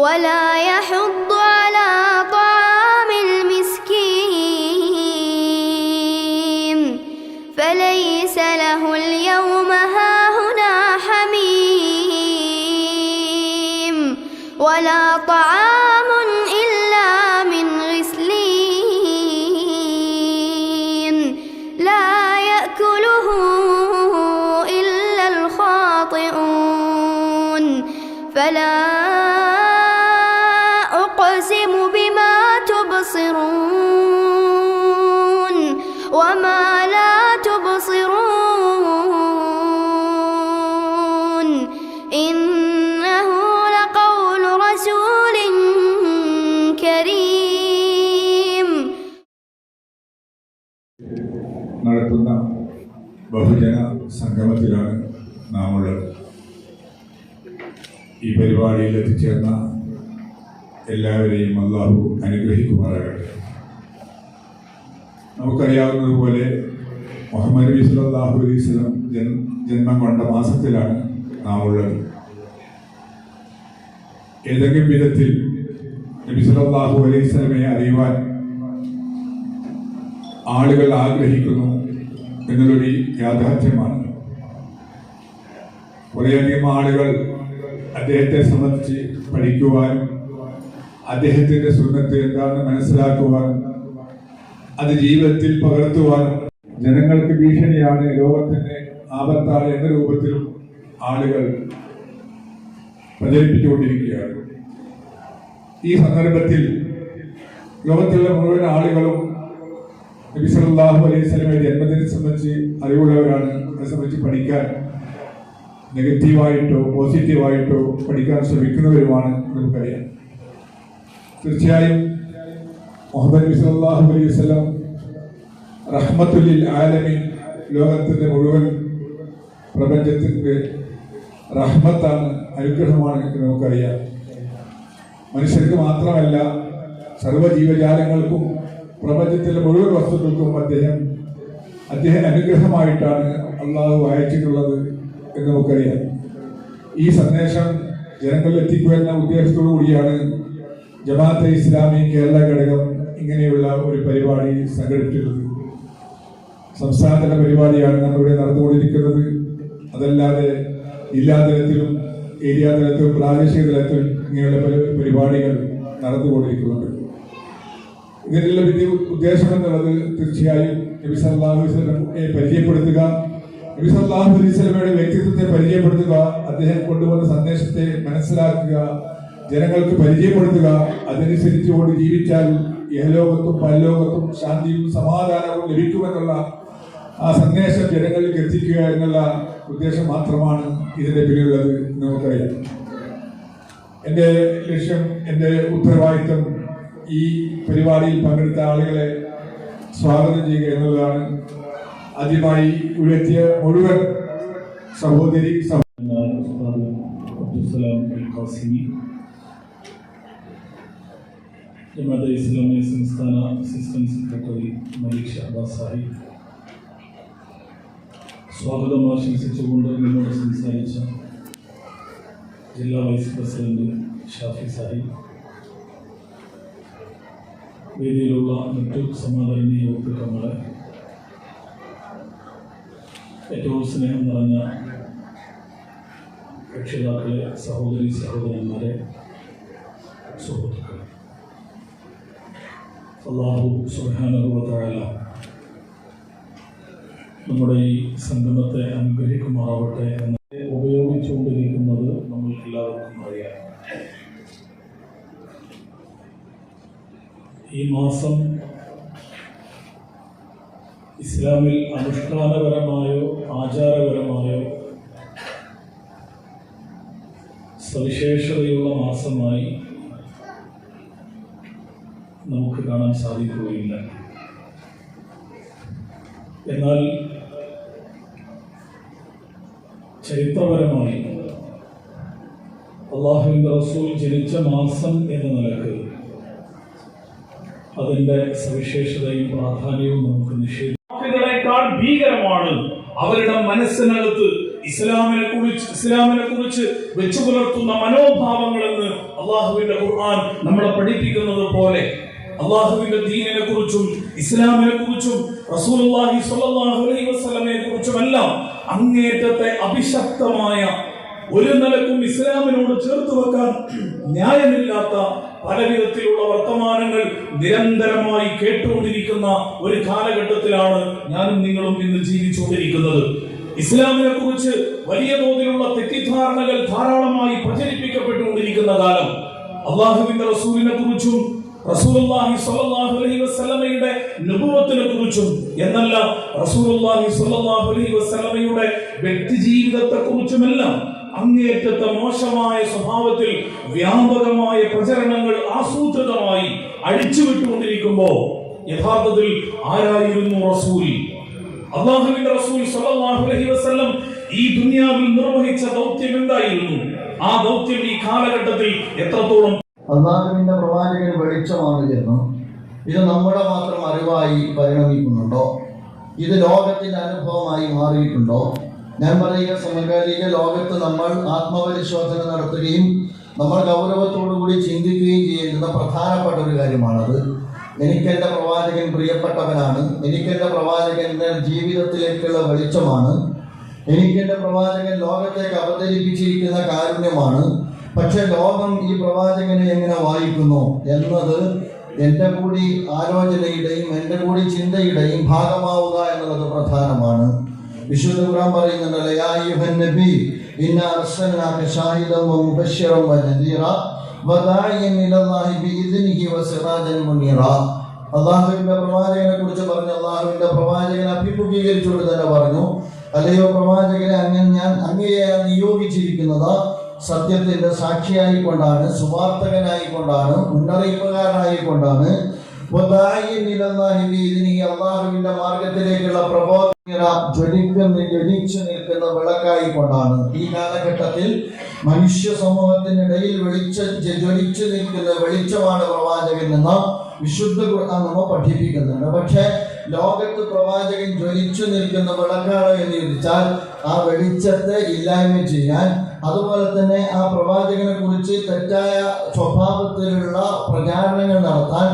ولا يحض على طعام المسكين فليس له اليوم هاهنا حميم ولا طعام إلا من غسلين لا يأكله إلا الخاطئون فلا أقسم بما تبصرون وما لا تبصرون إنه لقول رسول كريم. നടത്തുന്ന ബഹുജന സംഗമത്തിലാണ് നാം ഉള്ളത്. ഈ പരിപാടിയിൽ എത്തിച്ചേർന്ന എല്ലാവരെയും അള്ളാഹു അനുഗ്രഹിക്കുമാറാകട്ടെ. നമുക്കറിയാവുന്നതുപോലെ മുഹമ്മദ് നബി സല്ലല്ലാഹു അലൈഹി വസല്ലം ജന്മം കൊണ്ട മാസത്തിലാണ് നാം ഉള്ളത്. ഏതെങ്കിലും വിധത്തിൽ നബി സല്ലല്ലാഹു അലൈഹി വസല്ലമയെ അറിയുവാൻ ആളുകൾ ആഗ്രഹിക്കുന്നു എന്നുള്ളൊരു യാഥാർത്ഥ്യമാണ്. കുറേയധികം ആളുകൾ അദ്ദേഹത്തെ സംബന്ധിച്ച് പഠിക്കുവാനും അദ്ദേഹത്തിൻ്റെ സുന്നത്ത് എന്താണെന്ന് മനസ്സിലാക്കുവാനും അത് ജീവിതത്തിൽ പകർത്തുവാനും ജനങ്ങൾക്ക് ഭീഷണിയാണ്, ലോകത്തിന് ആപത്താണ് എന്ന രൂപത്തിലും ആളുകൾ പ്രചരിപ്പിച്ചുകൊണ്ടിരിക്കുകയാണ്. ഈ സന്ദർഭത്തിൽ ലോകത്തുള്ള മുഴുവൻ ആളുകളും നബി സല്ലല്ലാഹു അലൈഹി വസല്ലമയുടെ ജന്മദിനെ സംബന്ധിച്ച് അറിവുള്ളവരാണ്. അതിനെ സംബന്ധിച്ച് പഠിക്കാൻ നെഗറ്റീവായിട്ടോ പോസിറ്റീവായിട്ടോ പഠിക്കാൻ ശ്രമിക്കുന്നവരുമാണ് നമുക്കറിയാം. തീർച്ചയായും മുഹമ്മദ് നബി സല്ലല്ലാഹു അലൈഹി വസല്ലം റഹ്മത്തുൽ ലിൽ ആലമീൻ, ലോകത്തിൻ്റെ മുഴുവൻ പ്രപഞ്ചത്തിൻ്റെ റഹ്മത്താണ്, അനുഗ്രഹമാണ് എന്ന് നമുക്കറിയാം. മനുഷ്യർക്ക് മാത്രമല്ല സർവ്വജീവജാലങ്ങൾക്കും പ്രപഞ്ചത്തിലെ മുഴുവൻ വസ്തുക്കൾക്കും അദ്ദേഹം അനുഗ്രഹമായിട്ടാണ് അള്ളാഹു അയച്ചിട്ടുള്ളത് എന്ന് നമുക്കറിയാം. ഈ സന്ദേശം ജനങ്ങളിൽ എത്തിക്കുക എന്ന ഉദ്ദേശത്തോടു കൂടിയാണ് ജമാഅത്തെ ഇസ്ലാമി കേരള ഘടകം ഇങ്ങനെയുള്ള ഒരു പരിപാടി സംഘടിപ്പിച്ചിട്ടുള്ളത്. സംസ്ഥാനതല പരിപാടിയാണ് നമ്മളിവിടെ നടന്നുകൊണ്ടിരിക്കുന്നത്. അതല്ലാതെ ജില്ലാ തലത്തിലും ഏരിയ തലത്തിലും പ്രാദേശിക തലത്തിലും ഇങ്ങനെയുള്ള പരിപാടികൾ നടന്നുകൊണ്ടിരിക്കുന്നുണ്ട്. ഇതിനുള്ള ഉദ്ദേശം എന്നുള്ളത് തീർച്ചയായും നബി സല്ലല്ലാഹു അലൈഹി വസല്ലമയെ പരിചയപ്പെടുത്തുക, നബി സല്ലല്ലാഹു അലൈഹി വസല്ലമയുടെ വ്യക്തിത്വത്തെ പരിചയപ്പെടുത്തുക, അദ്ദേഹം കൊണ്ടുവന്ന സന്ദേശത്തെ മനസ്സിലാക്കുക, ജനങ്ങൾക്ക് പരിചയപ്പെടുത്തുക. അതനുസരിച്ചുകൊണ്ട് ജീവിച്ചാൽ ഇഹലോകത്തും പരലോകത്തും ശാന്തിയും സമാധാനവും ലഭിക്കുമെന്നുള്ള ആ സന്ദേശം ജനങ്ങളിലേക്ക് എത്തിക്കുക എന്നുള്ള ഉദ്ദേശം മാത്രമാണ് ഇതിന്റെ പിന്നിലുള്ളത് എന്ന് നമുക്കറിയാം. എൻ്റെ ലക്ഷ്യം, എൻ്റെ ഉത്തരവാദിത്വം ഈ പരിപാടിയിൽ പങ്കെടുത്ത ആളുകളെ സ്വാഗതം ചെയ്യുക എന്നുള്ളതാണ്. ആദ്യമായി ഉയർത്തിയ മുഴുവൻ സഹോദരി ജമാഅത്തെ ഇസ്ലാമി സംസ്ഥാന അസിസ്റ്റന്റ് സെക്രട്ടറി മലിക് ഷഹബാസ് സാഹിബ്, സ്വാഗതം ആശംസിച്ചുകൊണ്ട് നിന്നോട് സംസാരിച്ച ജില്ലാ വൈസ് പ്രസിഡന്റ് ഷാഫി സാഹിബ്, വേദിയിലുള്ള മറ്റു സമാദരണീയ വ്യക്തിത്വങ്ങളെ, ഏറ്റവും സ്നേഹം നിറഞ്ഞ രക്ഷിതാക്കളെ, സഹോദരി സഹോദരന്മാരെ, സുഹൃത്തുക്കളെ, അല്ലാഹു സുബ്ഹാനഹു വ തആല നമ്മുടെ ഈ സംഗമത്തെ അനുഗ്രഹിക്കുമാറാവട്ടെ എന്ന് ഉപയോഗിച്ചുകൊണ്ടിരിക്കുന്നത് നമ്മൾക്ക് എല്ലാവർക്കും അറിയാം. ഈ മാസം ഇസ്ലാമിൽ അനുഷ്ഠാനപരമായോ ആചാരപരമായോ സവിശേഷതയുള്ള മാസമായി നമുക്ക് കാണാൻ സാധിക്കുകയില്ല. എന്നാൽ ചരിത്രപരമായി അല്ലാഹുവിൻ്റെ റസൂൽ ജനിച്ച മാസം എന്ന നിലക്ക് അതിൻ്റെ സവിശേഷതയും പ്രാധാന്യവും നമുക്ക് നിഷേധിക്കാം. ഭീകരമാണ് അവരുടെ മനസ്സിനകത്ത് ഇസ്ലാമിനെ കുറിച്ച് വെച്ചു പുലർത്തുന്ന മനോഭാവങ്ങളെന്ന് അള്ളാഹുവിന്റെ ഖുർആൻ നമ്മളെ പഠിപ്പിക്കുന്നത് പോലെ അള്ളാഹുവിന്റെ ദീനിനെ കുറിച്ചും ഇസ്ലാമിനെ കുറിച്ചും റസൂലുള്ളാഹി സ്വല്ലല്ലാഹു അലൈഹി വസല്ലമയെ കുറിച്ചുമെല്ലാം അങ്ങേറ്റത്തെ അഭിശപ്തമായ, ഒരു നിലക്കും ഇസ്ലാമിനോട് ചേർത്ത് വെക്കാൻ ന്യായമില്ലാത്ത പലവിധത്തിലുള്ള വർത്തമാനങ്ങൾ നിരന്തരമായി കേട്ടുകൊണ്ടിരിക്കുന്ന ഒരു കാലഘട്ടത്തിലാണ് ഞാനും നിങ്ങളും ഇന്ന് ജീവിച്ചുകൊണ്ടിരിക്കുന്നത്. ഇസ്ലാമിനെ കുറിച്ച് വലിയ തോതിലുള്ള തെറ്റിദ്ധാരണകൾ ധാരാളമായി പ്രചരിപ്പിക്കപ്പെട്ടുകൊണ്ടിരിക്കുന്ന കാലം. അള്ളാഹുവിന്റെ റസൂലിനെ കുറിച്ചും റസൂലുള്ളാഹി സ്വല്ലല്ലാഹു അലൈഹി വസല്ലമയുടെ നബുവത്തിനെ കുറിച്ചും എന്നല്ല, റസൂലുള്ളാഹി സ്വല്ലല്ലാഹു അലൈഹി വസല്ലമയുടെ വ്യക്തിജീവിതത്തെ കുറിച്ചുമെല്ലാം അങ്ങേയറ്റത്തെ മോശമായ സ്വഭാവത്തിൽ വ്യാപകമായ പ്രചരണങ്ങൾ ആസൂത്രിതമായി അടിച്ചുവിട്ടുകൊണ്ടിരിക്കുമ്പോ യഥാർത്ഥത്തിൽ ആരായിരുന്നു റസൂൽ? അല്ലാഹുവിന്റെ റസൂൽ സ്വല്ലല്ലാഹു അലൈഹി വസല്ലം ഈ ദുനിയാവിൽ നിർവഹിച്ച ദൗത്യം എന്തായിരുന്നു? ആ ദൗത്യം ഈ കാലഘട്ടത്തിൽ എത്രത്തോളം അള്ളാഹുവിന്റെ പ്രവാചകൻ വെളിച്ചമാണ് എന്നും ഇത് നമ്മുടെ മാത്രം അറിവായി പരിണമിക്കുന്നുണ്ടോ? ഇത് ലോകത്തിന്റെ അനുഭവമായി മാറിയിട്ടുണ്ടോ? ഞാൻ പറയുക, സമകാലിക ലോകത്ത് നമ്മൾ ആത്മപരിശോധന നടത്തുകയും നമ്മൾ ഗൗരവത്തോടുകൂടി ചിന്തിക്കുകയും ചെയ്യേണ്ടുന്ന പ്രധാനപ്പെട്ട ഒരു കാര്യമാണത്. എനിക്കെൻ്റെ പ്രവാചകൻ പ്രിയപ്പെട്ടവനാണ്, എനിക്കെൻ്റെ പ്രവാചകൻ എൻ്റെ ജീവിതത്തിലേക്കുള്ള വെളിച്ചമാണ്, എനിക്കെൻ്റെ പ്രവാചകൻ ലോകത്തേക്ക് അവതരിപ്പിച്ചിരിക്കുന്ന കാരുണ്യമാണ്. പക്ഷെ ലോകം ഈ പ്രവാചകനെ എങ്ങനെ വായിക്കുന്നു എന്നത് എൻ്റെ കൂടി ആലോചനയുടെയും എൻ്റെ കൂടി ചിന്തയുടെയും ഭാഗമാവുക എന്നുള്ളത് പ്രധാനമാണ്. വിശുദ്ധ ഖുർആൻ പറയുന്നുണ്ടല്ലോ, യാ അയ്യുഹൻ നബി ഇന്നാ അർസൽനാക ഷാഹിദൻ വമുബശ്ശിറൻ വനദീറ വദാഇയൻ ഇലല്ലാഹി ബിഇദ്നിഹി വസിറാജൻ മുനീറ. അല്ലാഹുവിന്റെ പ്രവാചകനെ കുറിച്ച് പറഞ്ഞു. അല്ലാഹുവിന്റെ പ്രവാചകനെ അഭിമുഖീകരിച്ചുകൊണ്ട് തന്നെ പറഞ്ഞു, അല്ലയോ പ്രവാചകനെ, അങ്ങയെ നിയോഗിച്ചിരിക്കുന്നത് സത്യത്തിന്റെ സാക്ഷിയായിക്കൊണ്ടാണ്, സുവാർത്തകനായിക്കൊണ്ടാണ്, മുന്നറിയിപ്പുകാരനായിക്കൊണ്ടാണ്. അള്ളാഹുവിന്റെ മാർഗത്തിലേക്കുള്ള പ്രബോധന ജ്വലിച്ചു നിൽക്കുന്ന വിളക്കായിക്കൊണ്ടാണ്. ഈ കാലഘട്ടത്തിൽ മനുഷ്യ സമൂഹത്തിനിടയിൽ ജ്വലിച്ചു നിൽക്കുന്ന വെളിച്ചമാണ് പ്രവാചകൻ എന്ന വിശുദ്ധ ഖുർആൻ നമ്മ പഠിപ്പിക്കുന്നുണ്ട്. പക്ഷെ ലോകത്ത് പ്രവാചകൻ ജ്വലിച്ചു നിൽക്കുന്ന വിളക്കാണ് എന്ന് ചോദിച്ചാൽ ആ വെളിച്ചത്തെ ഇല്ലായ്മ ചെയ്യാൻ, അതുപോലെ തന്നെ ആ പ്രവാചകനെ കുറിച്ച് തെറ്റായ സ്വഭാവത്തിലുള്ള പ്രചാരണങ്ങൾ നടത്താൻ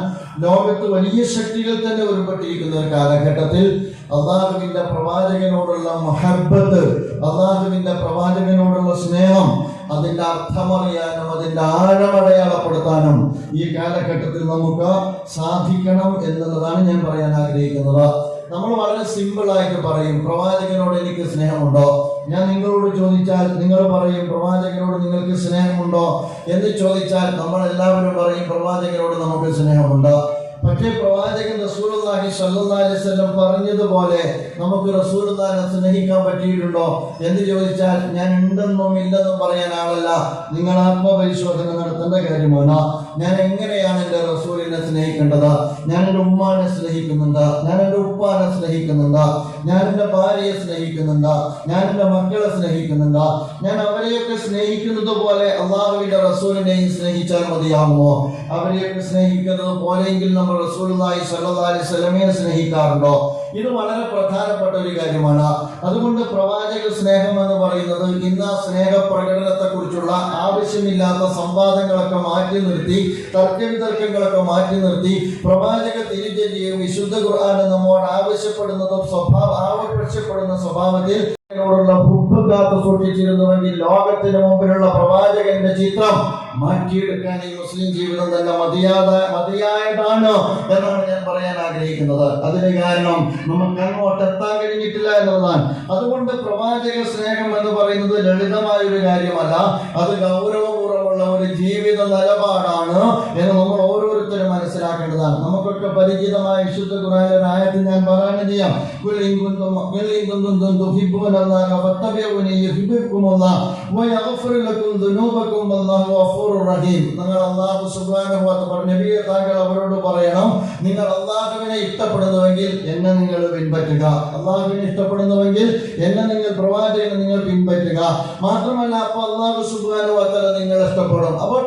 ലോകത്ത് വലിയ ശക്തികൾ തന്നെ ഉൾപ്പെട്ടിരിക്കുന്ന ഒരു കാലഘട്ടത്തിൽ അള്ളാഹുവിന്റെ പ്രവാചകനോടുള്ള മഹബത്ത്, അള്ളാഹുവിന്റെ പ്രവാചകനോടുള്ള സ്നേഹം, അതിന്റെ അർത്ഥമറിയാനും അതിന്റെ ആഴമടയാളപ്പെടുത്താനും ഈ കാലഘട്ടത്തിൽ നമുക്ക് സാധിക്കണം എന്നുള്ളതാണ് ഞാൻ പറയാൻ ആഗ്രഹിക്കുന്നത്. നമ്മൾ വളരെ സിമ്പിൾ ആയിട്ട് പറയും, പ്രവാചകനോട് എനിക്ക് സ്നേഹമുണ്ടോ? ഞാൻ നിങ്ങളോട് ചോദിച്ചാൽ നിങ്ങൾ പറയും, പ്രവാചകനോട് നിങ്ങൾക്ക് സ്നേഹമുണ്ടോ എന്ന് ചോദിച്ചാൽ നമ്മൾ എല്ലാവരും പറയും, പ്രവാചകനോട് നമുക്ക് സ്നേഹമുണ്ടോ. പക്ഷേ പ്രവാചകൻ റസൂലുള്ളാഹി സ്വല്ലല്ലാഹു അലൈഹി വസല്ലം പറഞ്ഞതുപോലെ നമുക്ക് റസൂലുള്ളാഹിനെ സ്നേഹിക്കാൻ പറ്റിയിട്ടുണ്ടോ എന്ന് ചോദിച്ചാൽ ഞാൻ ഉണ്ടെന്നും ഇല്ലെന്നും പറയാൻ ആളല്ല. നിങ്ങൾ ആത്മപരിശോധന നടത്തേണ്ട കാര്യമാണ്. ഞാൻ എങ്ങനെയാണ് എൻ്റെ റസൂലിനെ സ്നേഹിക്കേണ്ടത്? ഞാൻ എൻ്റെ ഉമ്മാനെ സ്നേഹിക്കുന്നുണ്ട്, ഞാൻ എൻ്റെ ഉപ്പാനെ സ്നേഹിക്കുന്നുണ്ട്, ഞാൻ എൻ്റെ ഭാര്യയെ സ്നേഹിക്കുന്നുണ്ട്, ഞാൻ എൻ്റെ മക്കളെ സ്നേഹിക്കുന്നുണ്ട്. ഞാൻ അവരെയൊക്കെ സ്നേഹിക്കുന്നത് പോലെ അള്ളാഹുവിന്റെ റസൂലിനെയും സ്നേഹിച്ചാൽ മതിയാകുമോ? അവരെയൊക്കെ സ്നേഹിക്കുന്നത് പോലെയെങ്കിൽ നമ്മൾ റസൂലുള്ളാഹി സ്വല്ലല്ലാഹു അലൈഹി വസല്ലമയെ സ്നേഹിക്കാറുണ്ടോ? ഇത് വളരെ പ്രധാനപ്പെട്ട ഒരു കാര്യമാണ്. അതുകൊണ്ട് പ്രവാചക സ്നേഹം എന്ന് പറയുന്നത് ഇന്ന് സ്നേഹ പ്രകടനത്തെ കുറിച്ചുള്ള ആവശ്യമില്ലാത്ത സംവാദങ്ങളൊക്കെ മാറ്റി നിർത്തി, തർക്കവിതർക്കങ്ങളൊക്കെ മാറ്റി നിർത്തി, പ്രവാചക തിരിച്ചറിയും വിശുദ്ധ ഖുർആൻ നമ്മോട് ആവശ്യപ്പെടുന്ന സ്വഭാവത്തിൽ ോടുള്ള ഭൂപ്പ് കാത്തു സൂക്ഷിച്ചിരുന്നുവെങ്കിൽ ലോകത്തിന് മുമ്പിലുള്ള പ്രവാചകന്റെ ചിത്രം മാറ്റിയെടുക്കാൻ ഈ മുസ്ലിം ജീവിതം തന്നെ മതിയായതാണ് എന്നാണ് ഞാൻ പറയാൻ ആഗ്രഹിക്കുന്നത്. അതിന് കാരണം നമുക്ക് അങ്ങോട്ട് എത്താൻ കഴിഞ്ഞിട്ടില്ല എന്നുള്ളതാണ്. അതുകൊണ്ട് പ്രവാചക സ്നേഹം എന്ന് പറയുന്നത് ലളിതമായ ഒരു കാര്യമല്ല, അത് ഗൗരവപൂർവ്വമുള്ള ഒരു ജീവിത നിലപാടാണ് എന്ന് നമ്മൾ ഓരോരുത്തരും മനസ്സിലാക്കേണ്ടതാണ്. നമുക്കൊക്കെ പരിചിതമായ വിശുദ്ധ ഖുർആനിലെ ഒരു ആയത്ത് ഞാൻ പാരായണം ചെയ്യാം. നിങ്ങൾ അല്ലാഹു സുബ്ഹാനഹു വ തആല നബിയെ താങ്കൾ അവരോട് പറയണം, നിങ്ങൾ അല്ലാഹുവിനെ ഇഷ്ടപ്പെടുന്നുവെങ്കിൽ എന്നെ നിങ്ങൾ പിൻപറ്റുക, അല്ലാഹുവിനെ ഇഷ്ടപ്പെടുന്നുവെങ്കിൽ എന്നെ നിങ്ങൾ പ്രവാചകനെ നിങ്ങൾ പിൻപറ്റുക. മാത്രമല്ല അപ്പോൾ അല്ലാഹു സുബ്ഹാനഹു വ തആല നിങ്ങൾ ഇഷ്ടപ്പെടും. അപ്പോൾ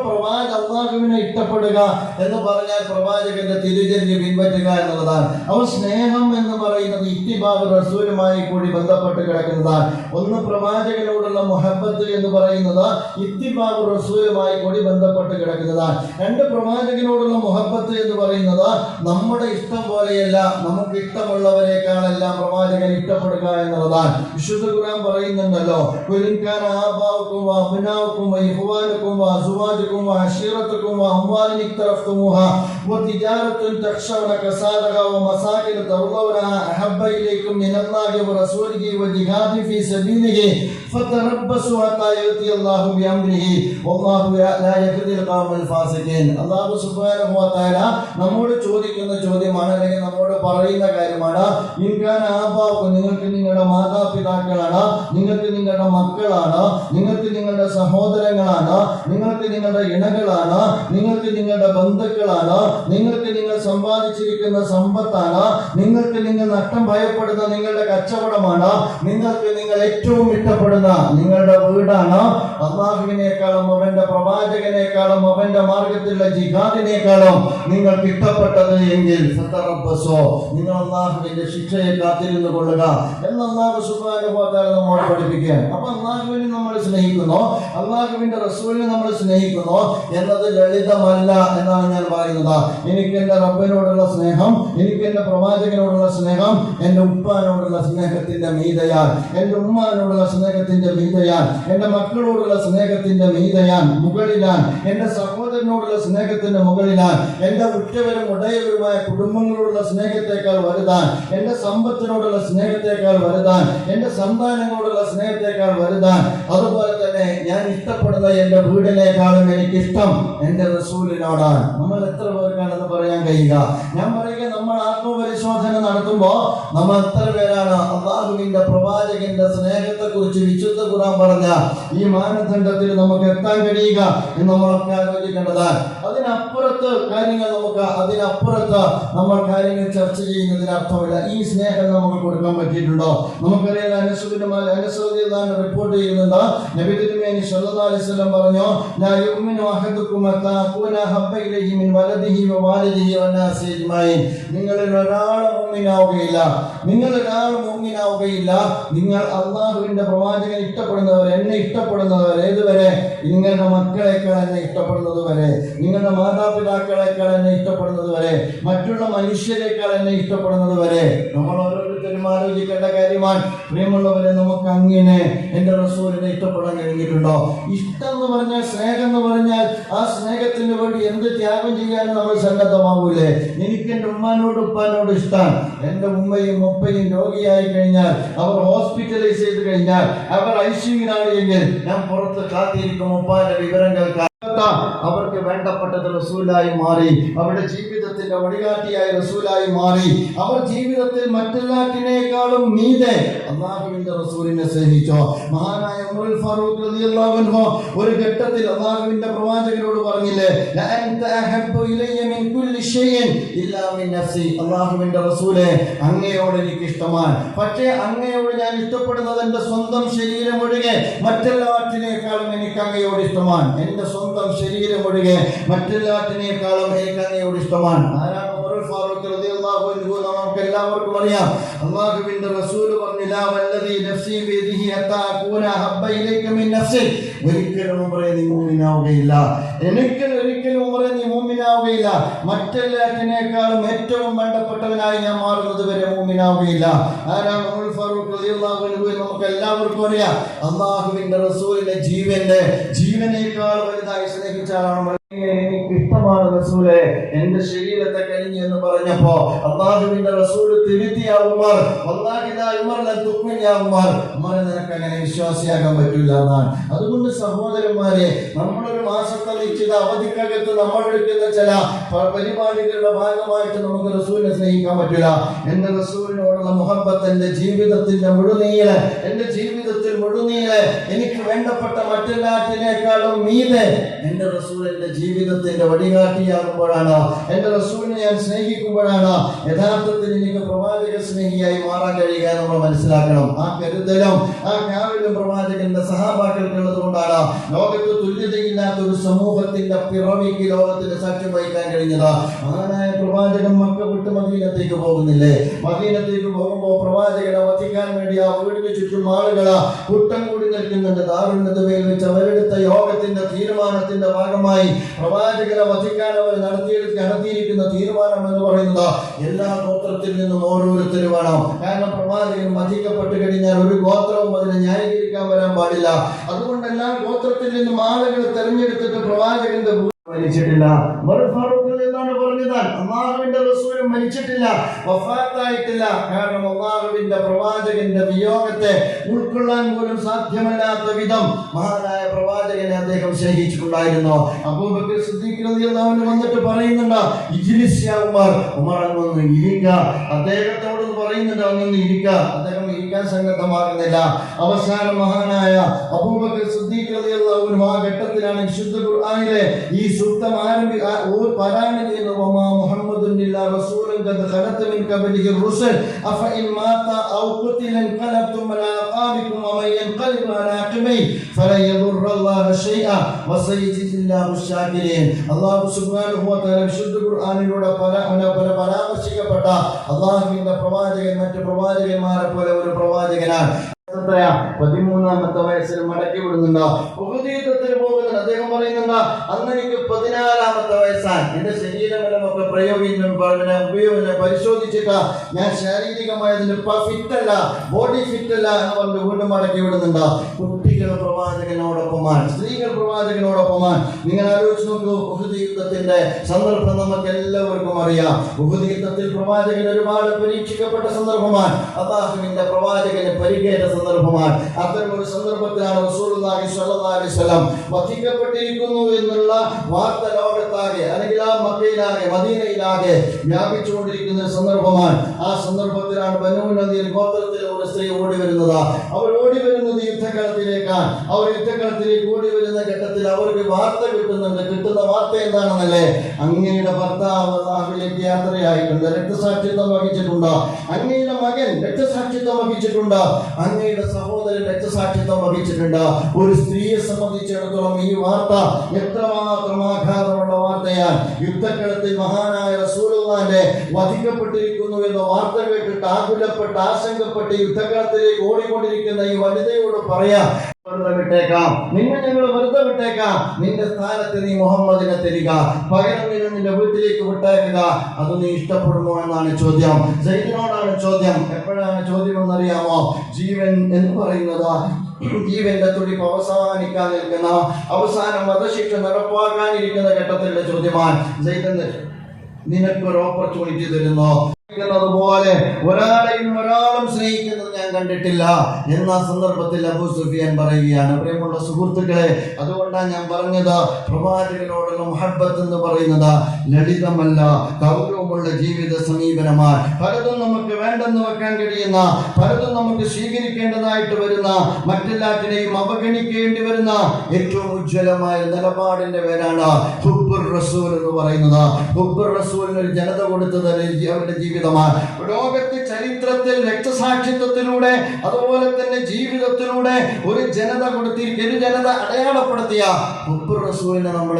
അല്ലാഹുവിനെ ഇഷ്ടപ്പെടുക എന്ന് പറഞ്ഞാൽ പ്രവാചകന്റെ തിരുചര്യ പിൻപറ്റുക എന്നുള്ളതാണ്. അപ്പോൾ സ്നേഹം എന്ന് പറയുന്നത് ഇത്തിബാഉ റസൂലുമായി കൂടി ബന്ധപ്പെട്ട് കിടക്കുന്നതാണ്. ഒന്ന് പ്രവാചകനോടുള്ള മുഹബ്ബത്ത് എന്ന് പറയുന്നത് ഇത്തിബാഉ റസൂലുമായി കൂടി ബന്ധപ്പെട്ട് കിടക്കുന്നതാണ്. രണ്ട്, പ്രവാചകനോടുള്ള മുഹബ്ബത്ത് എന്ന് പറയുന്നത് നമ്മുടെ ഇഷ്ടം പോലെയല്ല, നമുക്ക് ഇഷ്ടമുള്ളവരെക്കാളെല്ലാം പ്രവാചകൻ ഇഷ്ടപ്പെടുക എന്നുള്ളതാണ്. വിശുദ്ധ ഖുർആൻ പറയുന്നുണ്ടല്ലോ, കുലിൻകാന ആബാഉക്കും വഅബ്നാഉക്കും വഇഖ്വാനുക്കും വഅസ്വാജുക്കും വഅശീറത്തുക്കും വഅംവാലിൻ ഇഖ്തറഫ്തുമുഹാ വതിജാറത്തുൻ തഖ്ശൗന കസാദഹാ വമസാകിൻ തർളൗനഹാ അഹബ്ബ ഇലൈക്കും മിനല്ലാഹി വറസൂലിഹി വജിഹാദിൻ ഫീ സബീലിഹി ഫതറബ്ബസു ഹത്താ യഅതിയല്ലാഹു ബിഅംരിഹി വല്ലാഹു ലാ യഹ്ദിൽ ഖൗമൽ ഫാസിഖീൻ. അല്ലാഹു സുബ്ഹാനഹു വ തആല നമ്മോട് ചോദിക്കുന്ന ചോദ്യമാണ്, അല്ലെങ്കിൽ നമ്മോട് പറയുന്ന കാര്യമാണ്. ഇൻകാന ആബാഉക്കും, നിങ്ങൾക്ക് നിങ്ങളുടെ മാതാപിതാക്കളാണ്, നിങ്ങൾക്ക് നിങ്ങളുടെ മക്കളാണ്, നിങ്ങൾക്ക് നിങ്ങളുടെ സഹോദരങ്ങളാണ്, നിങ്ങൾക്ക് നിങ്ങളുടെ ഇണകളാണ്, നിങ്ങൾക്ക് നിങ്ങളുടെ ബന്ധുക്കളാണ്, നിങ്ങൾക്ക് നിങ്ങൾ സമ്പാദിച്ചിരിക്കുന്ന സമ്പത്താണ്, നിങ്ങൾക്ക് നിങ്ങൾ നഷ്ടം ഭയപ്പെടുന്ന നിങ്ങളുടെ കച്ചവടമാണ്, നിങ്ങൾക്ക് നിങ്ങൾ ഏറ്റവും ഇഷ്ടപ്പെടുന്ന നിങ്ങളുടെ വീടാണ്. അല്ലാഹുവിനേക്കാളും അവന്റെ പ്രവാചകനേക്കാളും അവന്റെ മാർഗത്തിലുള്ള ജിഹാദിനേക്കാളും നിങ്ങൾക്ക് ഇഷ്ടപ്പെട്ടത് എങ്കിൽ ഫതറബ്ബസോ, നിങ്ങൾ അല്ലാഹുവിന്റെ ശിക്ഷയെ കാത്തിരുന്നു കൊള്ളുക എന്ന് അല്ലാഹു സുബ്ഹാനഹു വ തആല നമ്മോട് പഠിപ്പിക്കുകയാണ്. അപ്പൊ അല്ലാഹുവിനെ നമ്മൾ സ്നേഹിക്കുന്നു, അല്ലാഹുവിന്റെ റസൂലിനെ നമ്മൾ സ്നേഹിക്കുന്നു എന്നത് ലളിതമല്ല എന്നാണ് ഞാൻ പറയുന്നത്. എനിക്ക് എന്റെ റബ്ബിനോടുള്ള സ്നേഹം, എനിക്ക് എന്റെ പ്രവാചകനോടുള്ള സ്നേഹം എന്റെ ഉപ്പാനോടുള്ള സ്നേഹത്തിന്റെ മീതയാൻ, എന്റെ ഉമ്മാനോടുള്ള സ്നേഹത്തിന്റെ മീതയാൻ, എന്റെ മക്കളോടുള്ള സ്നേഹത്തിന്റെ മീതയാൻ മുകളിലാൻ, എന്റെ സഹോദരനോടുള്ള സ്നേഹത്തിന്റെ മുകളിലാൻ, എന്റെ ഉറ്റവരും ഉടയവരുമായ കുടുംബങ്ങളോടുള്ള സ്നേഹത്തെക്കാൾ വലുതാൻ, എന്റെ സമ്പത്തിനോടുള്ള സ്നേഹത്തെക്കാൾ വലുതാൻ, എന്റെ സന്താനങ്ങളോടുള്ള സ്നേഹത്തെക്കാൾ വലുതാൻ, അതുപോലെ തന്നെ ഞാൻ ഇഷ്ടപ്പെടുന്ന എന്റെ വീടിനേക്കാളും എനിക്കിഷ്ടം എന്റെ റസൂലിനോടാണ്. നമ്മൾ എത്ര പേർക്കാണെന്ന് പറയാൻ കഴിയുക? ഞാൻ പറയുക, നമ്മൾ ആത്മപരിശോധന നടത്തുമ്പോ നമ്മൾ എത്ര പേരാണ് അല്ലാഹുവിന്റെ പ്രവാചകന്റെ സ്നേഹത്തെ കുറിച്ച് വിശുദ്ധ ഖുർആൻ പറഞ്ഞ ഈ മാനദണ്ഡത്തിൽ നമുക്ക് എത്താൻ കഴിയുക എന്ന് നമ്മളൊക്കെ ആലോചിക്കേണ്ടതാണ്. അതിനപ്പുറത്ത് നമ്മൾ കാര്യങ്ങൾ ചർച്ച ചെയ്യുന്നതിന് അർത്ഥമില്ല. ഈ സ്നേഹം നമുക്ക് കൊടുക്കാൻ പറ്റിയിട്ടുണ്ടോ? നമുക്കറിയാം, അനസ് റിപ്പോർട്ട് ചെയ്യുന്നുണ്ട്, നബി തിരുമേനി സല്ലല്ലാഹു അലൈഹി വസല്ലം പറഞ്ഞു, ലാ യുഅ്മിനു അഹദുക്കും ഹത്താ അകൂന ഹബ്ബ ഇലൈഹി മിൻ വലദിഹി വവാലിദിഹി വന്നാസി അജ്മഈൻ. നിങ്ങളിൽ ഒരാൾ മുഅ്മിനാവുകയില്ല, നിങ്ങൾ അല്ലാഹുവിന്റെ പ്രവാചകനെ ഇഷ്ടപ്പെടുന്നവർ, എന്നെ ഇഷ്ടപ്പെടുന്നവർ, ഏതുവരെ? നിങ്ങളുടെ മക്കളെക്കാൾ എന്നെ ഇഷ്ടപ്പെടുന്നത് വരെ, നിങ്ങളുടെ മാതാപിതാക്കളെക്കാൾ എന്നെ ഇഷ്ടപ്പെടുന്നത് വരെ, മറ്റുള്ള മനുഷ്യരെക്കാൾ എന്നെ ഇഷ്ടപ്പെടുന്നത് വരെ. നമ്മൾ ഓരോരുത്തരും ആലോചിക്കേണ്ട കാര്യമാണ്. പ്രിയമുള്ളവരെ, നമുക്ക് അങ്ങനെ എന്റെ റസൂലിനെ ഇഷ്ടപ്പെടാൻ കഴിഞ്ഞിട്ടുണ്ടോ? ഇഷ്ടം എന്ന് പറഞ്ഞാൽ, സ്നേഹം എന്ന് പറഞ്ഞാൽ, ആ സ്നേഹത്തിന് വേണ്ടി എന്ത് ത്യാഗം ചെയ്യാനും നമ്മൾ സന്നദ്ധമാകൂലേ? എനിക്ക് എന്റെ ഉമ്മാനോട് ഉപ്പാനോട് ഇഷ്ടമാണ്. എന്റെ ഉമ്മയും ഉപ്പയും രോഗിയായി കഴിഞ്ഞാൽ, അവർ ഹോസ്പിറ്റലൈസ് ചെയ്ത് കഴിഞ്ഞാൽ, അവർ ഐസിയുവിനാണ് എങ്കിൽ ഞാൻ പുറത്ത് കാത്തിരിക്കും ഉപ്പാന്റെ വിവരം കേൾക്കാൻ. അവർക്ക് വേണ്ടപ്പെട്ടത് റസൂലായി മാറി, അവരുടെ ജീവിതത്തിന്റെ വഴികാട്ടിയായി റസൂലായി മാറി. അവർ ജീവിതത്തിൽ മറ്റെല്ലാറ്റിനേക്കാളും മീതെ അല്ലാഹുവിന്റെ റസൂലിനെ സ്നേഹിച്ചോ. മഹാനായ ഉമറുൽ ഫാറൂഖ് റളിയല്ലാഹു അൻഹു ഒരു ഘട്ടത്തിൽ അല്ലാഹുവിന്റെ പ്രവാചകനോട് പറഞ്ഞില്ലേ, ലാ അൻത അഹബ്ബു ഇലയ്യ മിൻ കുല്ലി ഷൈഇൻ ഇല്ലാ മിൻ നഫ്സി. അല്ലാഹുവിന്റെ റസൂലേ, അങ്ങയോട് എനിക്ക് ഇഷ്ടമാണ്, പക്ഷേ അങ്ങയോട് ഞാൻ ഇഷ്ടപ്പെടുന്നത് എന്റെ സ്വന്തം ശരീരം ഒഴികെ മറ്റെല്ലാറ്റിനേക്കാളും എനിക്ക് അങ്ങയോട് ഇഷ്ടമാണ്. എന്റെ സ്വന്തം ശരീരം ഒഴികെ മറ്റെല്ലാറ്റിനേക്കാളും എനിക്ക് അങ്ങയോട് ഇഷ്ടമാണ്. ആരാണ് ഉമറുൽ ഫാറൂഖ് റളിയല്ലാഹു അൻഹു? നമുക്ക് എല്ലാവർക്കും അറിയാം. അല്ലാഹുവിന്റെ റസൂൽ പറഞ്ഞു, ലാ വല്ലദി നഫ്സി ബിയദിഹി ഹത്താ അകൂന ഹബ്ബ ഇലൈക മിൻ നഫ്സി. ഒരിക്കലും ഉമറേ നീ മുഅ്മിനാവുകയില്ല, ഒരിക്കലും ഉമറേ നീ മുഅ്മിനാവുകയില്ല, മറ്റെല്ലാറ്റിനേക്കാളും ഏറ്റവും വേണ്ടപ്പെട്ടവനായി ഞാൻ മാറുന്നത് വരെ മുഅ്മിനാവുകയില്ല. ആരാണ് ഉമറുൽ ഫാറൂഖ് റളിയല്ലാഹു അൻഹു? നമുക്ക് എല്ലാവർക്കും അറിയാം. അല്ലാഹുവിന്റെ റസൂലിനെ ജീവനേക്കാൾ വലുതായി സ്നേഹിച്ച ആളാണ്. എനിക്ക് ഇഷ്ടമാണ് റസൂലേ, എന്റെ ശരീരത്തെ കഴിഞ്ഞു എന്ന് പറഞ്ഞപ്പോ അല്ലാഹുവിന്റെ റസൂൽ തിരുത്തിയ ഉമർ, വല്ലാഹി ലാ ഉമർ ലൻ തുഖ്മിൻ യാ ഉമർ, ഉമറെ നിനക്ക് അങ്ങനെ വിശ്വാസിയാകാൻ പറ്റില്ല എന്നാണ്. അതുകൊണ്ട് സഹോദരന്മാരെ, നമ്മളൊരു മാസത്തെ നിശ്ചിത അവധിക്കകത്ത് നമ്മൾ എടുക്കുന്ന ചില പരിപാടികളുടെ ഭാഗമായിട്ട് നമുക്ക് റസൂലിനെ സ്നേഹിക്കാൻ പറ്റില്ല. എന്റെ റസൂലിനോടുള്ള മുഹബ്ബത്ത് എന്റെ ജീവിതത്തിന്റെ മുഴുനീളെ ഭൂമിയിലെ എനിക്ക് വേണ്ടപ്പെട്ട മറ്റെല്ലാറ്റിനേക്കാളും മീതെ എന്റെ റസൂൽ എന്റെ ജീവിതത്തിന്റെ വഴികാട്ടിയാകുമ്പോഴാണ്, എന്റെ റസൂലിനെ ഞാൻ സ്നേഹിക്കുമ്പോഴാണ് യഥാർത്ഥത്തിൽ എനിക്ക് പ്രവാചക സ്നേഹിയായി മാറാൻ കഴിയുക. നമ്മൾ മനസ്സിലാക്കണം. ആ കരുതലും ആ കാവലും പ്രവാചകന്റെ സഹാബാക്കൾക്കുള്ളത് കൊണ്ടാണ് ലോകത്ത് തുല്യതയില്ലാത്ത ഒരു സമൂഹത്തിന്റെ പിറവിക്ക് ലോകത്തിന് സാക്ഷ്യം വഹിക്കാൻ കഴിഞ്ഞത്. മഹാനായ പ്രവാചകൻ മക്ക വിട്ട് മദീനത്തേക്ക് പോകുന്നില്ലേ? മദീനത്തേക്ക് പോകുമ്പോൾ പ്രവാചകനെ വധിക്കാൻ വേണ്ടി ആ വീടിന് ചുറ്റും ആളുകള് കൂട്ടം കൂടി നിൽക്കുന്നുണ്ട്. ദാറുന്നതുമേൽ വെച്ച് അവരെടുത്ത യോഗത്തിന്റെ തീരുമാനത്തിന്റെ ഭാഗമായി പ്രവാചകനെ വധിക്കാൻ അവർ നടത്തിയിരിക്കുന്ന തീരുമാനം എന്ന് പറയുന്നത് എല്ലാ ഗോത്രത്തിൽ നിന്നും ഓരോരുത്തർ വേണം. കാരണം പ്രവാചകൻ വധിക്കപ്പെട്ട് കഴിഞ്ഞാൽ ഒരു ഗോത്രവും അതിനെ ന്യായീകരിക്കാൻ വരാൻ പാടില്ല. അതുകൊണ്ട് എല്ലാ ഗോത്രത്തിൽ നിന്നും ആളുകൾ തെരഞ്ഞെടുത്തിട്ട് പ്രവാചകന്റെ മരിച്ചിട്ടില്ല. എന്താണ് പറഞ്ഞത്? അല്ലാഹുവിന്റെ റസൂലും മരിച്ചിട്ടില്ല, വഫാത്തായിട്ടില്ല. കാരണം അല്ലാഹുവിന്റെ പ്രവാചകന്റെ വിയോഗത്തെ ഉൾക്കൊള്ളാൻ പോലും സാധ്യമല്ലാത്ത വിധം മഹാനായ പ്രവാചകനെ അദ്ദേഹം സ്നേഹിച്ചിട്ടുണ്ടായിരുന്നു. അബൂബക്കർ സിദ്ദീഖ് റളിയല്ലാഹു അൻഹു വന്നിട്ട് പറയുന്നുണ്ട്, ഇജ്ലിസ് യാ ഉമർ, ഉമർ അങ്ങൊന്ന് ഇരിക്കുക. അദ്ദേഹത്തോട് പറയുന്നുണ്ട്, അങ്ങൊന്ന് ഇരിക്കുക. അദ്ദേഹം ഇരിക്കാൻ സന്നദ്ധമാകുന്നില്ല. അവസാനം മഹാനായ അബൂബക്കർ സിദ്ദീഖ് റളിയല്ലാഹു അൻഹു ആ ഘട്ടത്തിലാണ് വിശുദ്ധ ഖുർആനിലെ ഈ സൂക്തം പാരായണം ചെയ്യുന്നത്. വമാ മുഹമ്മദുൻ ഇല്ലാ റസൂലുൻ ഖദ് ഖലത മിൻ ഖബ്ലിഹി റുസുൽ അഫഇൻ മാത ഔ ഖുതില ഇൻഖലബ്തും അലാ അഖാബികും വമൻ യൻഖലിബ് അലാ അഖിബൈഹി ഫലൻ യദുറല്ലാഹ ശൈഅ വസയജിദില്ലാഹു ശാകിരീൻ. അല്ലാഹു സുബ്ഹാനഹു വ തആല വിശുദ്ധ ഖുർആനിലൂടെ പരാമർശിക്കപ്പെട്ട അല്ലാഹുവിന്റെ പ്രവാചകൻ മറ്റു പ്രവാചകന്മാരെ പോലെ ഒരു പ്രവാചകനാണ്. 13-ാമത്തെ വയസ്സിൽ മടക്കി വിടുന്നുണ്ടോ? ഉഹദ് യുദ്ധത്തിന് പോകുന്നുണ്ട്. അദ്ദേഹം പറയുന്നുണ്ട്, അന്ന് എനിക്ക് 14-ാമത്തെ വയസ്സാണ്. എന്റെ ശരീരബലമൊക്കെ പരിശോധിച്ചിട്ട് ഞാൻ ശാരീരികമായി ഫിറ്റല്ല, ബോഡി ഫിറ്റല്ല എന്ന് പറഞ്ഞ് വീണ്ടും മടക്കി വിടുന്നുണ്ട്. കുട്ടികൾ പ്രവാചകനോടൊപ്പമാണ്, സ്ത്രീകൾ പ്രവാചകനോടൊപ്പമാണ്. നിങ്ങൾ ആലോചിച്ച് നോക്കൂ. ഉഹദ് യുദ്ധത്തിന്റെ സന്ദർഭം നമുക്ക് എല്ലാവർക്കും അറിയാം. ഉഹദ് യുദ്ധത്തിൽ പ്രവാചകൻ ഒരുപാട് പരീക്ഷിക്കപ്പെട്ട സന്ദർഭമാണ്. അല്ലാഹുവിന്റെ പ്രവാചകന് പരിക്കേറ്റ സന്ദർഭമാണ്. അത്തരമൊരു സന്ദർഭത്തിലാണ് റസൂലുള്ളാഹി സ്വല്ലല്ലാഹു അലൈഹി വസല്ലം വധിക്കപ്പെട്ടിരിക്കുന്നു എന്നുള്ള വാർത്ത ലോകത്താകെ, അല്ലെങ്കിൽ ആ മക്കയിലാകെ മദീനയിലാകെ വ്യാപിച്ചുകൊണ്ടിരിക്കുന്ന സന്ദർഭമാണ്. ആ സന്ദർഭത്തിലാണ് ബനൂ നദീർ ഗോത്രത്തിലെ ഒരു സ്ത്രീ ഓടി വരുന്നത്. അവർ ഓടി വരുന്നത് യുദ്ധക്കളത്തിലേക്കാണ്. അവർ യുദ്ധക്കളത്തിലേക്ക് ഓടി വരുന്ന ഘട്ടത്തിൽ അവർക്ക് വാർത്ത കിട്ടുന്നുണ്ട്. കിട്ടുന്ന വാർത്ത എന്താണെന്നല്ലേ? അങ്ങയുടെ ഭർത്താവ് അള്ളാഹുവിലേക്ക് യാത്രയായിട്ടുണ്ട്, രക്തസാക്ഷിത്വം വഹിച്ചിട്ടുണ്ട്. അങ്ങയുടെ മകൻ രക്തസാക്ഷിത്വം വഹിച്ചിട്ടുണ്ട്. അങ്ങയുടെ സഹോദരൻ രക്തസാക്ഷിത്വം വഹിച്ചിട്ടുണ്ട്. ഒരു സ്ത്രീയെ സംബന്ധിച്ചിടത്തോളം ഈ വാർത്ത എത്രമാത്രം ആഘാതമുള്ള വാർത്തയാണ്. യുദ്ധക്കളത്തിൽ മഹാനായ റസൂലുള്ളാഹിന്റെ വധിക്കപ്പെട്ടിരിക്കുന്നു എന്ന വാർത്ത കേട്ടിട്ട് ആകുലപ്പെട്ട് ആശങ്കപ്പെട്ട് യുദ്ധക്കളത്തിലേക്ക് ഓടിക്കൊണ്ടിരിക്കുന്ന ഈ വനിതയോട് പറയാം, വെറുതെ വിട്ടേക്കാം, നിന്നെ ഞങ്ങൾ വെറുതെ വിട്ടേക്കാം. നിന്റെ സ്ഥാനത്ത് നീ മുഹമ്മദിനെ തരിക, പകരം നിന്നെ നിന്റെ വീട്ടിലേക്ക് വിട്ടേക്കുക. അത് നീ ഇഷ്ടപ്പെടുമോ എന്നാണ് ചോദ്യം. സൈദിനോടാണ് ചോദ്യം. എപ്പോഴാണ് ചോദ്യം എന്നറിയാമോ? ജീവൻ എന്ന് പറയുന്നത്, ജീവന്റെ തുടിപ്പ് അവസാനിക്കാൻ നിൽക്കുന്ന, അവസാനം വധശിക്ഷ നടപ്പാക്കാനിരിക്കുന്ന ഘട്ടത്തിലുള്ള ചോദ്യമാണ്. സൈദൻ നിനക്കൊരു ഓപ്പർച്യൂണിറ്റി തരുന്നു പോലെ ഒരാളെയും ഒരാളും സ്നേഹിക്കുന്നത് ഞാൻ കണ്ടിട്ടില്ല എന്ന സന്ദർഭത്തിൽ അബൂ സുഫിയാൻ പറയുകയാണ്. പ്രിയമുള്ള സുഹൃത്തുക്കളെ, അതുകൊണ്ടാണ് ഞാൻ പറഞ്ഞത്, പ്രവാചകനോടുള്ള മുഹബ്ബത്ത് എന്ന് പറയുന്നത് ലളിതമല്ല, ഗൗരവമുള്ള ജീവിത സമീപനമാണ്. പലതും നമുക്ക് വേണ്ടെന്ന് വെക്കാൻ കഴിയുന്ന, പലതും നമുക്ക് സ്വീകരിക്കേണ്ടതായിട്ട് വരുന്ന, മറ്റെല്ലാറ്റിനെയും അവഗണിക്കേണ്ടി വരുന്ന ഏറ്റവും ഉജ്ജ്വലമായ നിലപാടിന്റെ പേരാണ് ഹുബ്ബുർ റസൂൽ എന്ന് പറയുന്നത്. ഹുബ്ബുർ റസൂലിന് ഒരു ജനത കൊടുത്തത് അവരുടെ ജീവിതമാണ്. ലോകത്തെ ചരിത്രത്തിൽ രക്തസാക്ഷിത്വത്തിലൂടെ അതുപോലെ തന്നെ ജീവിതത്തിലൂടെ ഒരു ജനത കൊടുത്തിരിക്കുന്ന, ഒരു ജനത അടയാളപ്പെടുത്തിയ ഹുബ്ബുർ റസൂലിനെ നമ്മൾ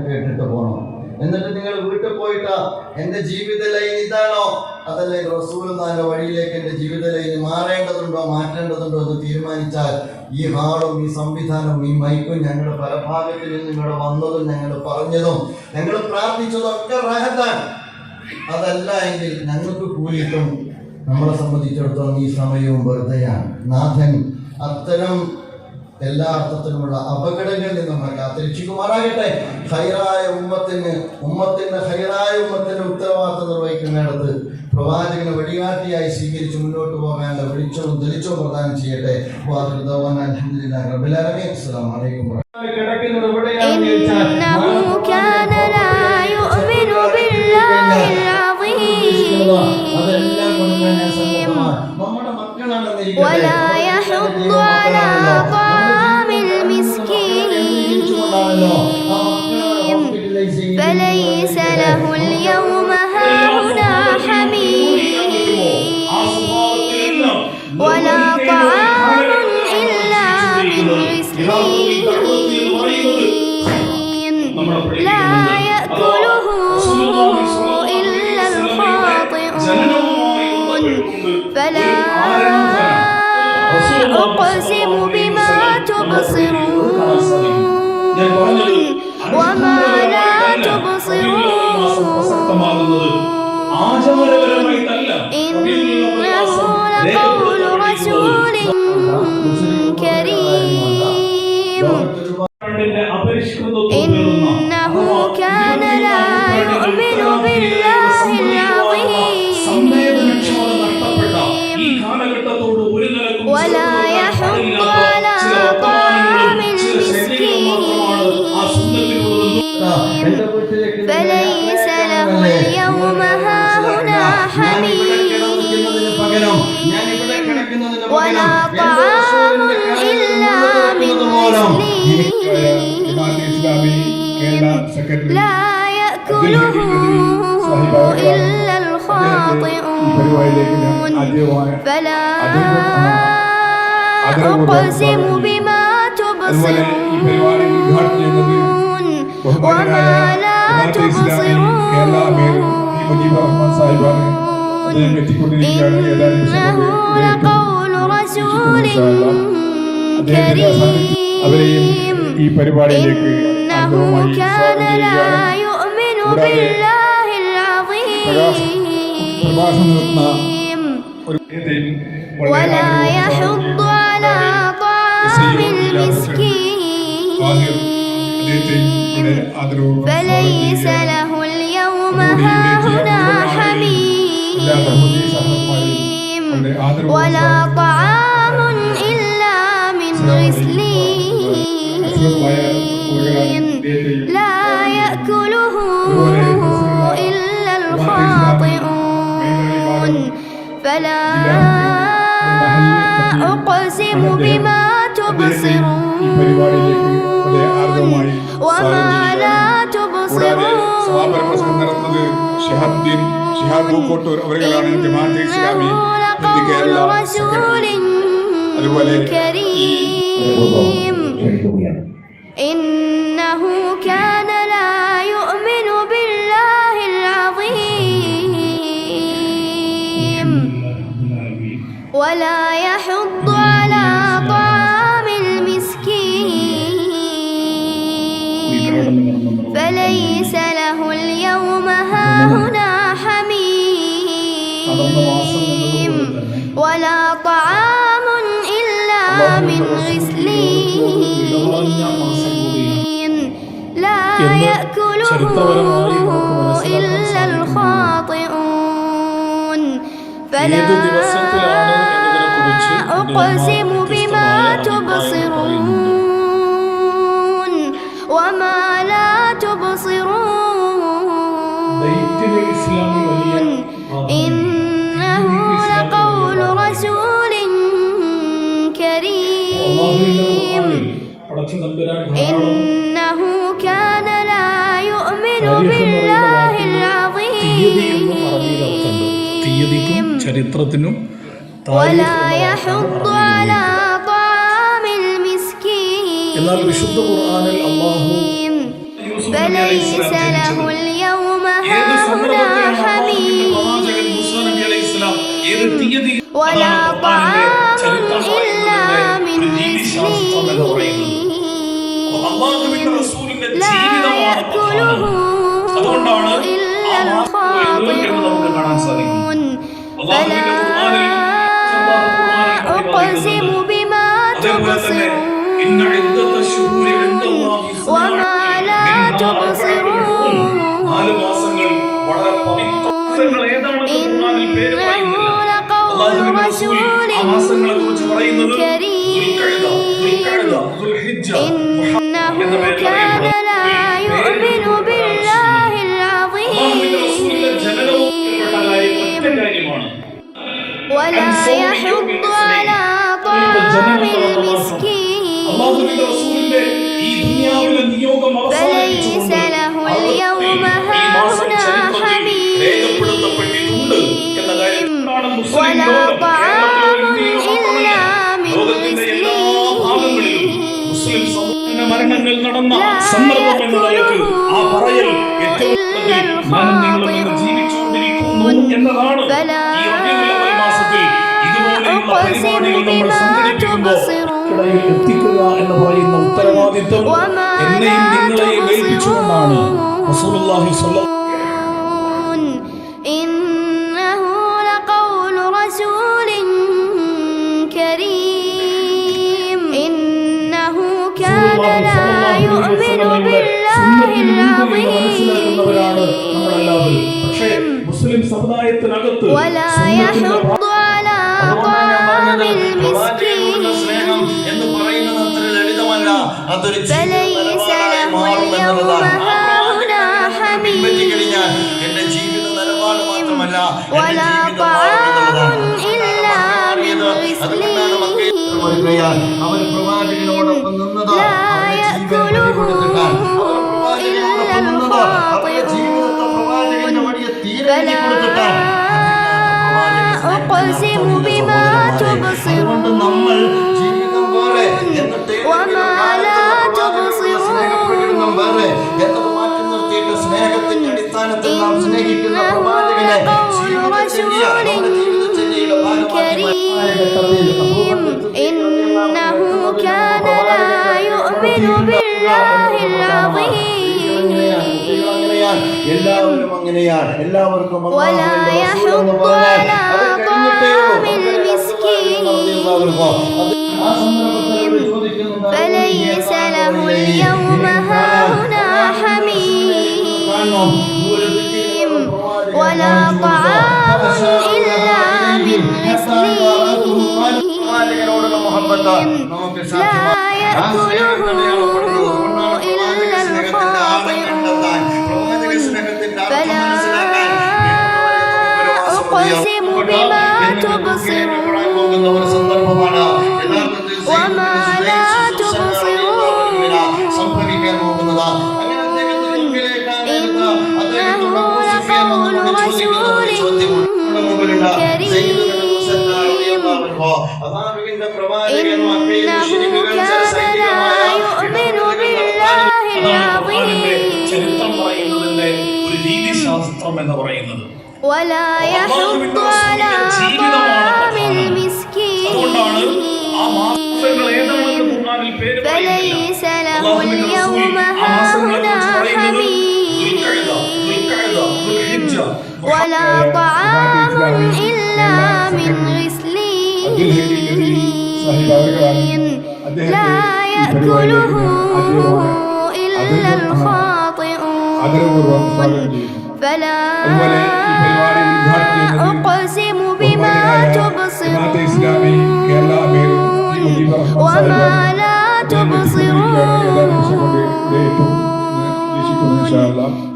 കേട്ടിട്ട് പോകണം. എന്നിട്ട് നിങ്ങൾ വീട്ടിൽ പോയിട്ട് എന്റെ ജീവിത ലൈൻ ഇതാണോ, അതല്ലേ റസൂലുള്ളാഹിന്റെ വഴിയിലേക്ക് എന്റെ ജീവിത ലൈൻ മാറേണ്ടതുണ്ടോ മാറ്റേണ്ടതുണ്ടോ എന്ന് തീരുമാനിച്ചാൽ ഈ ഹാളും ഈ സംവിധാനവും ഈ മൈക്കും ഞങ്ങൾ പല ഭാഗത്തിൽ നിന്ന് ഇവിടെ വന്നതും ഞങ്ങൾ പറഞ്ഞതും ഞങ്ങൾ പ്രാർത്ഥിച്ചതും ഒക്കെ റഹ്മത്താണ്. അതല്ല എങ്കിൽ ഞങ്ങൾക്ക് കൂലിയിട്ടും നമ്മളെ സംബന്ധിച്ചിടത്തോളം ഈ സമയവും വെറുതെയാണ്. നാഥൻ അത്തരം എല്ലാ അർത്ഥത്തിലുമുള്ള അപകടങ്ങളിൽ നിന്ന് നമ്മളെ കാത്തിരക്ഷിക്കുമാറാകട്ടെ. ഹൈറായ ഉമ്മത്തിന്റെ ഹൈറായ ഉമ്മത്തിന്റെ ഉത്തരവാദിത്തം നിർവഹിക്കുന്നിടത്ത് പ്രവാചകനെ വഴികാട്ടിയായി സ്വീകരിച്ച് മുന്നോട്ട് പോകാനുള്ള വെളിച്ചവും തെളിച്ചവും പ്രദാനം ചെയ്യട്ടെ. അൽഹംദുലില്ലാഹി റബ്ബിൽ ആലമീൻ. അസ്സലാമു അലൈക്കും. കിടക്കുന്നത് എവിടെയാണ്? ولا يحض على റഹ്മത്ത് എന്ന് പറയുന്നത് നമ്മൾ لا يأكله إلا الخاطئون فلا أقسم بما تبصرون وما لا تبصرون إنه لقول رسول كريم إنه كان لا يؤمن بالله العظيم ولا يحض على طعام المسكين فليس له اليوم هاهنا حميم ولا طعام إلا من غسلين لا يأكله إلا الخاطئون فلا أقسم بما تبصرون وما لا تبصرون إنه لقول رسول كريم إنه كان لا يؤمن بالله العظيم ولا يحض على طعام المسكين فليس له اليوم هاهنا حميم ولا طعام إلا من غسلين لا يأكله إلا الخاطئون فلا أقسم بما تبصرون وما لا تبصرون إنه لقول رسول كريم إنه كان لا يؤمن بالله العظيم ولا يحض على طعام المسكين فليس له اليوم هاهنا حميم ولا طعام إلا من غسلين لا يأكله إلا الخاطئون فلا أقسم بما تبصرون وما لا تبصرون إنه لقول رسول كريم إنه كان لا يؤمن بالله العظيم ولا يحض على طعام المسكين فليس له اليوم هاهنا حميم ولا طعام إلا من غسلين لا يأكله إلا الخاطئون فلا أقسم بما تبصرون وما لا تبصرون إنه لقول رسول كريم إنه كان لا يؤمن بالله العظيم ولا يحض على طعام المسكين فليس له اليوم هاهنا حميم ولا طعام إلا من غسلين മരണങ്ങൾ നടന്ന സന്ദർഭം എന്ന നിലക്ക് ആ പറയൽ ഏറ്റവും ഞാനും നിങ്ങളും ഇന്ന് ജീവിച്ചുകൊണ്ടിരിക്കുന്നു എന്നതാണ്. ഈ റബീഉൽ അവ്വൽ മാസത്തിൽ ഇതുപോലെയുള്ള പരിപാടികൾ നമ്മൾ സംഘടിപ്പിക്കുമ്പോൾ ഇടയിൽ എത്തിക്കുക എന്ന് പറയുന്ന ഉത്തരവാദിത്വം എന്നെയും നിങ്ങളെയും ഏൽപ്പിച്ചുകൊണ്ടാണ് റസൂലുള്ളാഹി സ്വല്ലല്ലാഹു മനസ്സിലാക്കുന്നവരാണ് നമ്മളെല്ലാവരും. പക്ഷേ മുസ്ലിം സമുദായത്തിനകത്ത് സ്നേഹം എന്ന് പറയുന്നത് അത്ര ലളിതമല്ല. അതൊരു പിൻപറ്റിക്കഴിഞ്ഞാൽ എന്റെ ജീവിത നിലപാട് മാത്രമല്ല അവർ പ്രവാചകനോടൊപ്പം നിന്നത് ജീവിതത്തെ പ്രവാചകന്റെ വലിയ തീരെ കൊടുത്തിട്ടാണ്. അതുകൊണ്ട് നമ്മൾ ജീവിതം വേറെ സ്നേഹപ്രകടനം വേറെ എന്നത് മാറ്റി നിർത്തിയിട്ട് സ്നേഹത്തിന്റെ അടിസ്ഥാനത്തിൽ നാം സ്നേഹിക്കുന്ന പ്രവാചകനെ ജീവിതചര്യയുടെ ഭാഗമാക്കി എല്ലാവരും അങ്ങനെയാണ്. എല്ലാവർക്കും فليس له اليوم هاهنا حميم ولا طعام إلا من غسلين لا يأكله إلا الخاطئون فلا أقسم بما تبصرون وما لا تبصرون إنه لقول رسول كريم إنه كان لا يؤمن بالله العظيم ولا يحض على طعام المسكين فليس له اليوم هاهنا حميم ولا طعام إلا من غسلين لا يأكله إلا الخاطئون فلا أقسم بما تبصرون وما لا تبصرون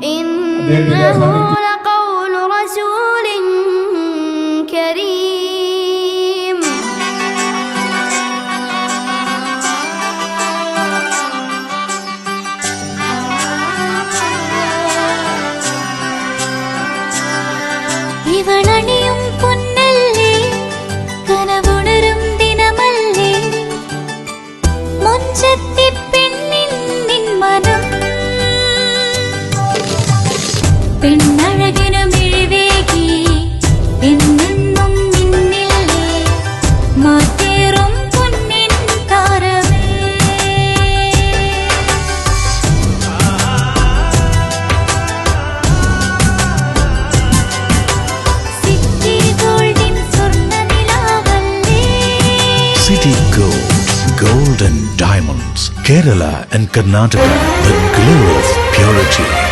إنه لقول رسول كريم ഇവളണിയും പൊന്നല്ലേ കനവുണരും ദിനമല്ലേ മുഞ്ചത്തി പെണ്ണിൻ നിൻ മനം പെണ്ണഴകിനു മിഴിവേകി എന്നെന്നും നിന്നില്ലേ മാറ്റേറും പൊന്നിൻ താരമേ City Gold and Diamonds, Kerala and Karnataka, the glow of purity.